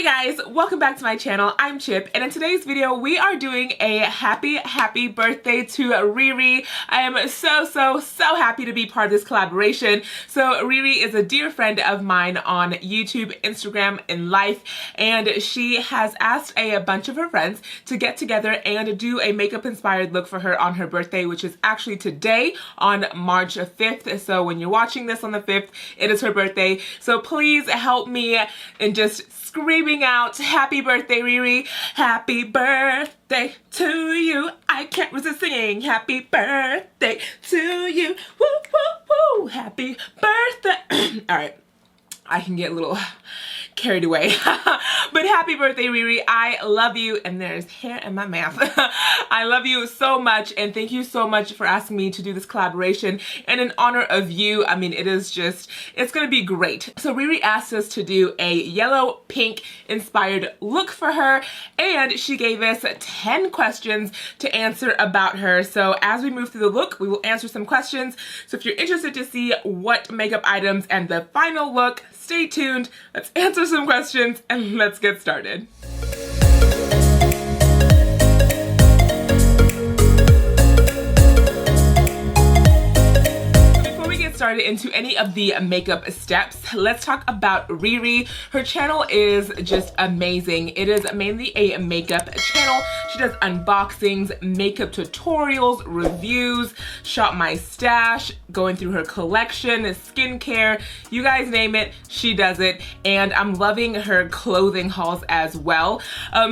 Hey guys, welcome back to my channel. I'm Chip, and in today's video we are doing a happy birthday to Riri. I am so happy to be part of this collaboration. So Riri is a dear friend of mine on YouTube, Instagram, and life, and she has asked a bunch of her friends to get together and do a makeup inspired look for her on her birthday, which is actually today on March 5th. So when you're watching this on the 5th, it is her birthday. So please help me in just screaming out, happy birthday, Riri. Happy birthday to you. I can't resist singing. Happy birthday to you. Woo, woo, woo. Happy birthday. All right. I can get a little carried away. But happy birthday, Riri. I love you. And there's hair in my mouth. I love you so much. And thank you so much for asking me to do this collaboration. And in honor of you, I mean, it's going to be great. So Riri asked us to do a yellow pink inspired look for her. And she gave us 10 questions to answer about her. So as we move through the look, we will answer some questions. So if you're interested to see what makeup items and the final look, stay tuned. Let's answer some questions and let's get started. Started into any of the makeup steps, let's talk about Riri. Her channel is just amazing. It is mainly a makeup channel. She does unboxings, makeup tutorials, reviews, shop my stash, going through her collection, skincare, you guys name it, she does it. And I'm loving her clothing hauls as well.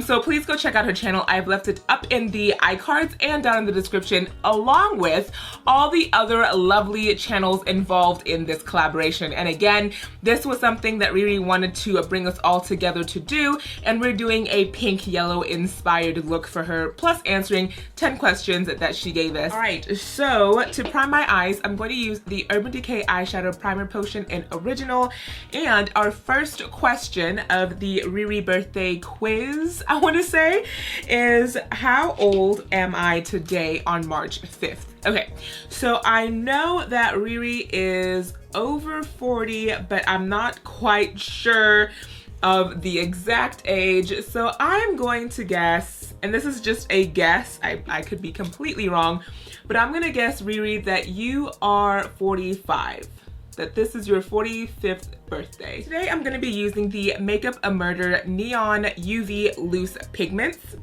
So please go check out her channel. I've left it up in the iCards and down in the description, along with all the other lovely channels involved in this collaboration. And again, this was something that Riri wanted to bring us all together to do, and we're doing a pink yellow inspired look for her, plus answering 10 questions that she gave us. All right, so to prime my eyes, I'm going to use the Urban Decay Eyeshadow Primer Potion in Original. And our first question of the Riri birthday quiz, I want to say, is how old am I today on March 5th? Okay, so I know that Riri is over 40, but I'm not quite sure of the exact age. So I'm going to guess, and this is just a guess, I could be completely wrong, but I'm gonna guess, Riri, that you are 45. That this is your 45th birthday. Today I'm gonna be using the Makeup a Murder Neon UV Loose Pigments.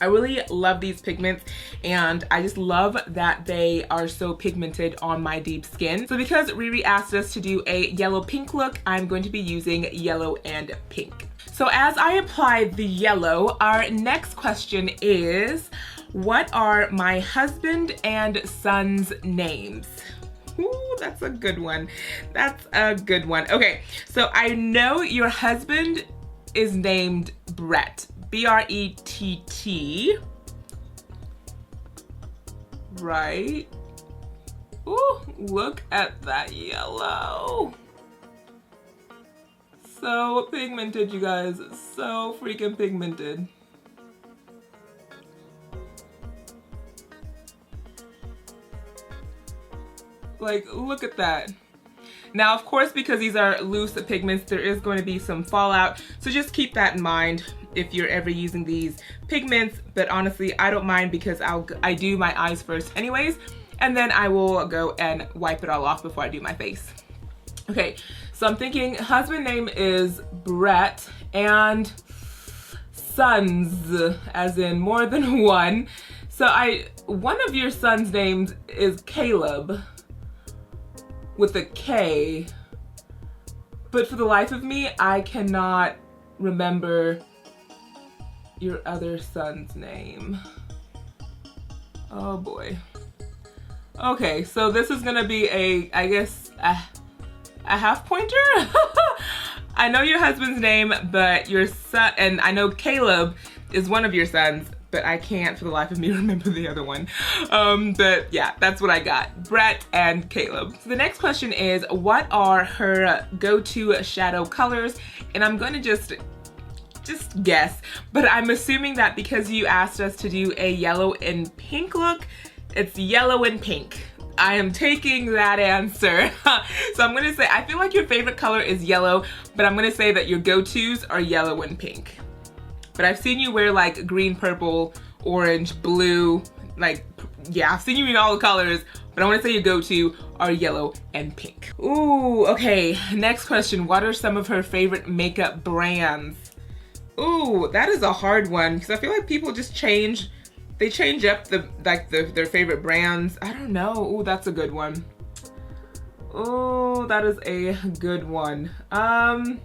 I really love these pigments, and I just love that they are so pigmented on my deep skin. So because Riri asked us to do a yellow pink look, I'm going to be using yellow and pink. So as I apply the yellow, our next question is, what are my husband and son's names? Ooh, that's a good one. That's a good one. Okay, so I know your husband is named Brett. B-R-E-T-T, right? Ooh, look at that yellow. So pigmented, you guys, so freaking pigmented. Like, look at that. Now, of course, because these are loose pigments, there is going to be some fallout, so just keep that in mind if you're ever using these pigments. But honestly, I don't mind, because I do my eyes first anyways, and then I will go and wipe it all off before I do my face. Okay, so I'm thinking husband name is Brett, and sons, as in more than one. So one of your sons' names is Caleb, with a K, but for the life of me, I cannot remember your other son's name. Oh boy. Okay, so this is gonna be I guess a half pointer? I know your husband's name, but your son, and I know Caleb is one of your sons, but I can't for the life of me remember the other one. But yeah, that's what I got. Brett and Caleb. So the next question is, what are her go-to shadow colors? And I'm gonna just guess, but I'm assuming that because you asked us to do a yellow and pink look, it's yellow and pink. I am taking that answer. So I'm gonna say, I feel like your favorite color is yellow, but I'm gonna say that your go-tos are yellow and pink. But I've seen you wear like green, purple, orange, blue, like, yeah, I've seen you in all the colors, but I wanna say your go-to are yellow and pink. Ooh, okay, next question. What are some of her favorite makeup brands? Ooh, that is a hard one, because I feel like people just change, they change up their favorite brands. I don't know. Ooh, that's a good one. Oh, that is a good one. Oh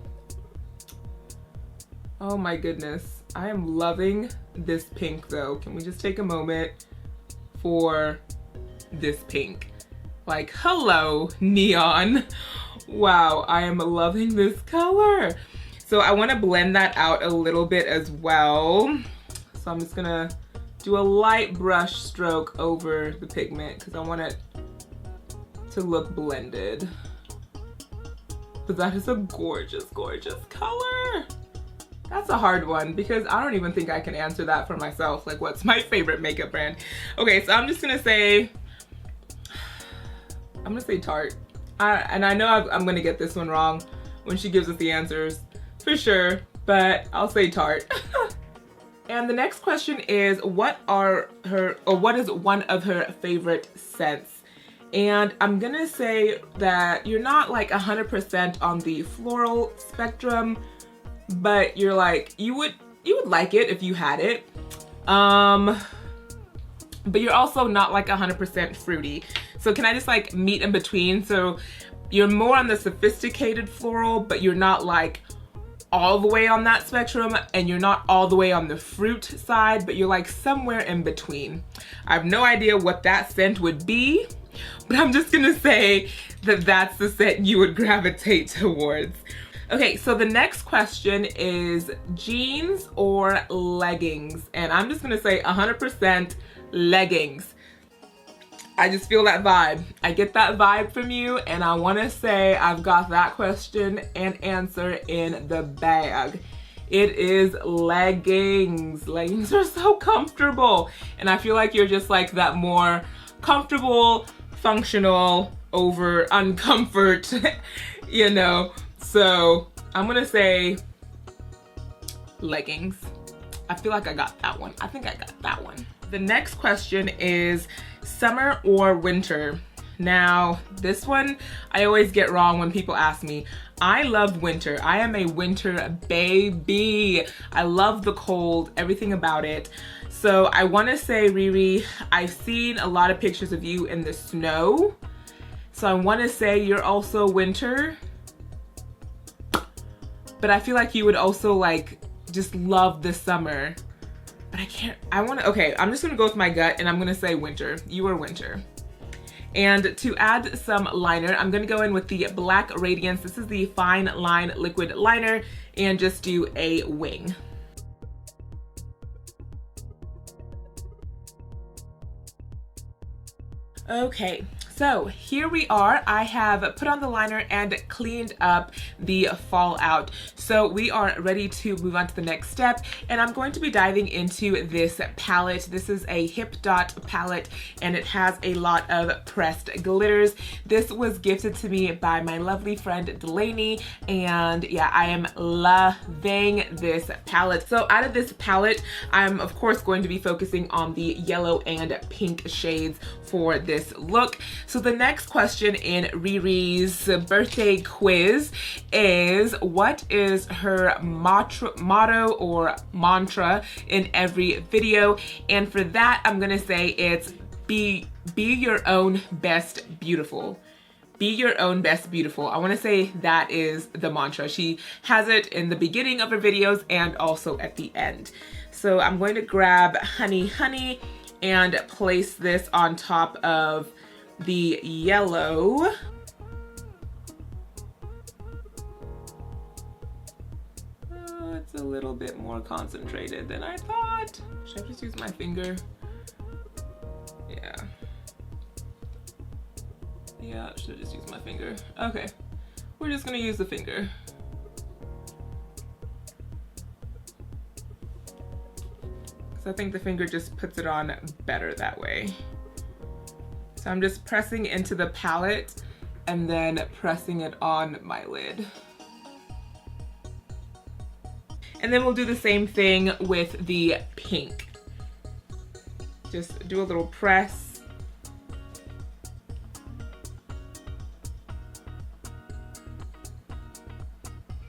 my goodness. I am loving this pink though. Can we just take a moment for this pink? Like, hello, neon. Wow, I am loving this color. So I want to blend that out a little bit as well. So I'm just gonna do a light brush stroke over the pigment because I want it to look blended. But that is a gorgeous, gorgeous color. That's a hard one because I don't even think I can answer that for myself. Like, what's my favorite makeup brand? Okay, so I'm just gonna say, Tarte. And I know I'm gonna get this one wrong when she gives us the answers, for sure, but I'll say Tarte. And the next question is, what is one of her favorite scents? And I'm gonna say that you're not like 100% on the floral spectrum, but you're like, you would like it if you had it. But you're also not like 100% fruity. So can I just like meet in between? So you're more on the sophisticated floral, but you're not like all the way on that spectrum, and you're not all the way on the fruit side, but you're like somewhere in between. I have no idea what that scent would be, but I'm just gonna say that that's the scent you would gravitate towards. Okay, so the next question is jeans or leggings? And I'm just gonna say 100% leggings. I just feel that vibe. I get that vibe from you, and I wanna say I've got that question and answer in the bag. It is leggings. Leggings are so comfortable, and I feel like you're just like that more comfortable, functional over uncomfort, you know? So I'm gonna say leggings. I feel like I got that one. I think I got that one. The next question is summer or winter? Now, this one I always get wrong when people ask me. I love winter. I am a winter baby. I love the cold, everything about it. So I wanna say, Riri, I've seen a lot of pictures of you in the snow. So I wanna say you're also winter. But I feel like you would also like just love the summer. But I can't, okay, I'm just gonna go with my gut and I'm gonna say winter. You are winter. And to add some liner, I'm gonna go in with the Black Radiance. This is the Fine Line Liquid Liner, and just do a wing. Okay, so here we are. I have put on the liner and cleaned up the fallout. So we are ready to move on to the next step, and I'm going to be diving into this palette. This is a Hip Dot palette, and it has a lot of pressed glitters. This was gifted to me by my lovely friend Delaney, and yeah, I am loving this palette. So out of this palette, I'm of course going to be focusing on the yellow and pink shades for this look. So the next question in Riri's birthday quiz is, what is her motto or mantra in every video? And for that, I'm gonna say it's be your own best beautiful. Be your own best beautiful. I wanna say that is the mantra. She has it in the beginning of her videos and also at the end. So I'm going to grab Honey Honey and place this on top of the yellow. It's a little bit more concentrated than I thought. Should I just use my finger? Yeah. Yeah, should just use my finger. Okay, we're just gonna use the finger. So I think the finger just puts it on better that way. So I'm just pressing into the palette and then pressing it on my lid. And then we'll do the same thing with the pink. Just do a little press.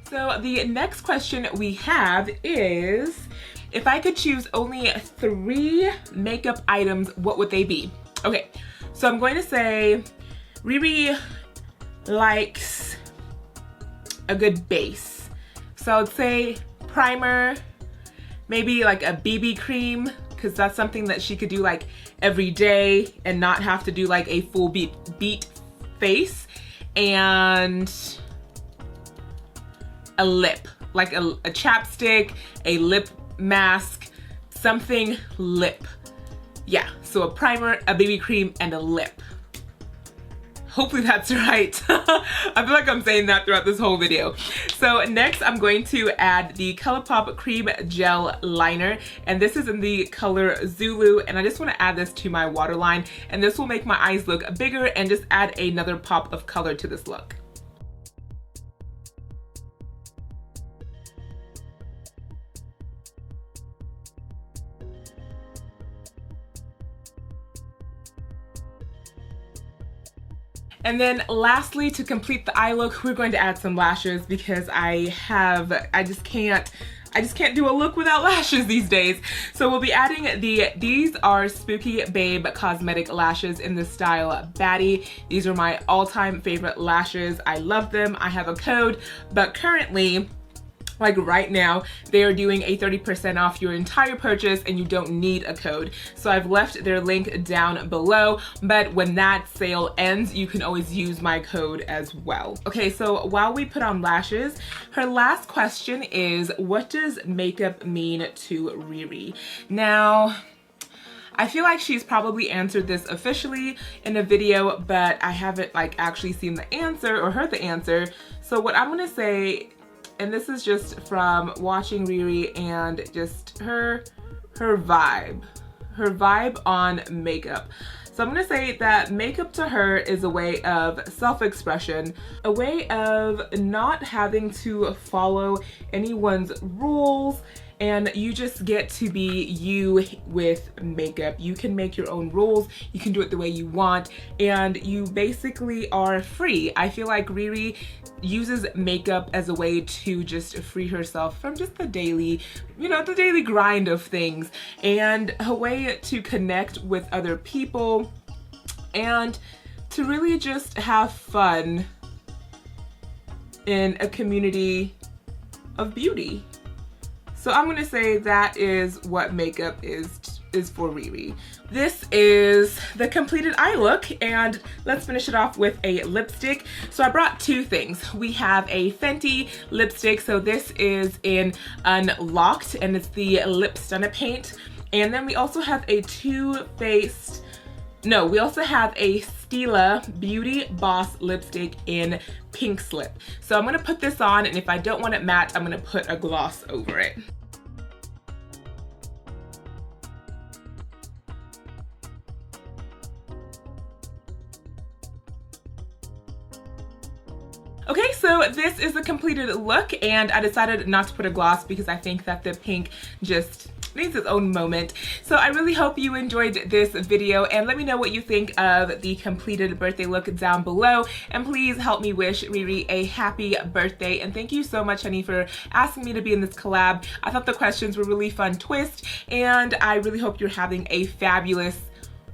So the next question we have is, if I could choose only 3 makeup items, what would they be? Okay, so I'm going to say Riri likes a good base. So I'd say primer, maybe like a BB cream, because that's something that she could do like every day and not have to do like a full beat face, and a lip, like a chapstick, a lip mask, something lip. Yeah, so a primer, a BB cream, and a lip. Hopefully that's right. I feel like I'm saying that throughout this whole video. So next I'm going to add the ColourPop Cream Gel Liner, and this is in the color Zulu, and I just want to add this to my waterline, and this will make my eyes look bigger and just add another pop of color to this look. And then lastly, to complete the eye look, we're going to add some lashes because I just can't do a look without lashes these days. So we'll be adding these are Spooky Babe Cosmetic lashes in the style Baddie. These are my all-time favorite lashes. I love them. I have a code, but currently, like right now, they are doing a 30% off your entire purchase and you don't need a code. So I've left their link down below, but when that sale ends, you can always use my code as well. Okay, so while we put on lashes, her last question is, what does makeup mean to Riri? Now, I feel like she's probably answered this officially in a video, but I haven't like actually seen the answer or heard the answer. So what I'm gonna say, and this is just from watching Riri and just her vibe on makeup. So I'm gonna say that makeup to her is a way of self-expression, a way of not having to follow anyone's rules, and you just get to be you with makeup. You can make your own rules, you can do it the way you want, and you basically are free. I feel like Riri uses makeup as a way to just free herself from just the daily, the daily grind of things, and a way to connect with other people and to really just have fun in a community of beauty. So I'm gonna say that is what makeup is for Riri. This is the completed eye look, and let's finish it off with a lipstick. So I brought 2 things. We have a Fenty lipstick, so this is in Unlocked, and it's the Lip Stunner paint. And then we also have a we also have a Stila Beauty Boss lipstick in Pink Slip. So I'm gonna put this on, and if I don't want it matte, I'm gonna put a gloss over it. Okay, so this is the completed look, and I decided not to put a gloss because I think that the pink just needs its own moment. So I really hope you enjoyed this video, and let me know what you think of the completed birthday look down below, and please help me wish Riri a happy birthday. And thank you so much, honey, for asking me to be in this collab. I thought the questions were really fun twist, and I really hope you're having a fabulous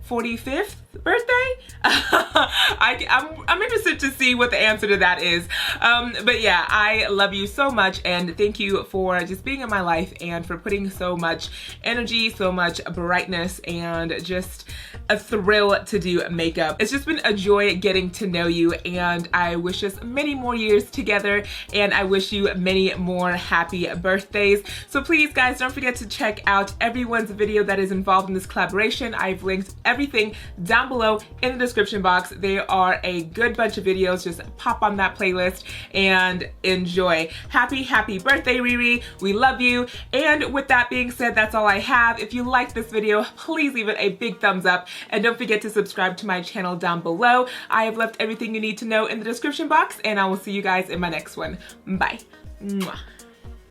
45th birthday? I'm interested to see what the answer to that is. But yeah, I love you so much, and thank you for just being in my life and for putting so much energy, so much brightness, and just a thrill to do makeup. It's just been a joy getting to know you, and I wish us many more years together, and I wish you many more happy birthdays. So please, guys, don't forget to check out everyone's video that is involved in this collaboration. I've linked everything down down below in the description box. They are a good bunch of videos. Just pop on that playlist and enjoy. Happy birthday, Riri. We love you. And with that being said, that's all I have. If you liked this video, please leave it a big thumbs up and don't forget to subscribe to my channel down below. I have left everything you need to know in the description box, and I will see you guys in my next one. Bye. Mwah.